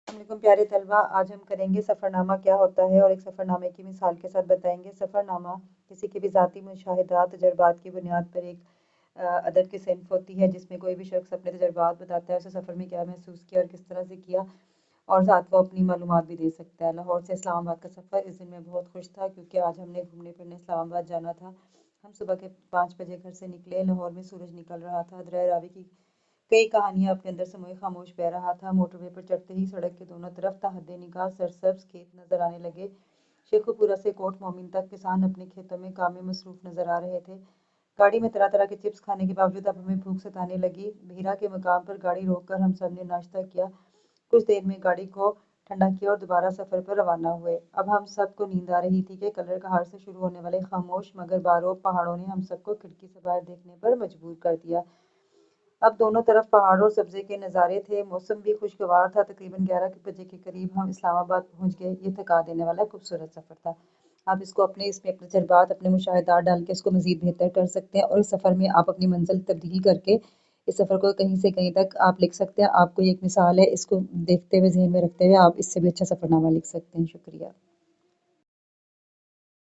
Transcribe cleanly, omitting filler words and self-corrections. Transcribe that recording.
السلام علیکم پیارے طلبہ، آج ہم کریں گے سفرنامہ کیا ہوتا ہے اور ایک سفرنامے کی مثال کے ساتھ بتائیں گے۔ سفرنامہ کسی کے بھی ذاتی مشاہدات، تجربات کی بنیاد پر ایک ادب کی صنف ہوتی ہے جس میں کوئی بھی شخص اپنے تجربات بتاتا ہے، اسے سفر میں کیا محسوس کیا اور کس طرح سے کیا، اور ساتھ وہ اپنی معلومات بھی دے سکتا ہے۔ لاہور سے اسلام آباد کا سفر اس دن میں بہت خوش تھا کیونکہ آج ہم نے گھومنے پھرنے اسلام آباد جانا تھا۔ ہم صبح کے 5 بجے گھر سے نکلے۔ لاہور میں سورج نکل رہا تھا، دریا راوی کی کئی کہانیاں اپنے اندر سموئے خاموش بہہ رہا تھا۔ موٹر وے پر چڑھتے ہی سڑک کے دونوں طرف تا حد نگاہ سرسبز کھیت نظر آنے لگے۔ شیخو پورہ سے کوٹ مومن تک کسان اپنے کھیتوں میں کام میں مصروف نظر آ رہے تھے۔ گاڑی میں طرح طرح کے چپس کھانے کے باوجود اب ہمیں بھوک ستانے لگی۔ بھیرا کے مقام پر گاڑی روک کر ہم سب نے ناشتہ کیا، کچھ دیر میں گاڑی کو ٹھنڈا کیا اور دوبارہ سفر پر روانہ ہوئے۔ اب ہم سب کو نیند آ رہی تھی کہ کلر کہاڑ سے شروع ہونے والے خاموش مگر باروب پہاڑوں نے ہم سب کو کھڑکی سے باہر دیکھنے پر مجبور کر دیا۔ اب دونوں طرف پہاڑ اور سبزے کے نظارے تھے، موسم بھی خوشگوار تھا۔ تقریباً 11 بجے کے قریب ہم اسلام آباد پہنچ گئے۔ یہ تھکا دینے والا خوبصورت سفر تھا۔ آپ اس کو اس میں اپنے تجربات، اپنے مشاہدات ڈال کے اس کو مزید بہتر کر سکتے ہیں، اور اس سفر میں آپ اپنی منزل تبدیل کر کے اس سفر کو کہیں سے کہیں تک آپ لکھ سکتے ہیں۔ آپ کو یہ ایک مثال ہے، اس کو دیکھتے ہوئے ذہن میں رکھتے ہوئے آپ اس سے بھی اچھا سفرنامہ لکھ سکتے ہیں۔ شکریہ۔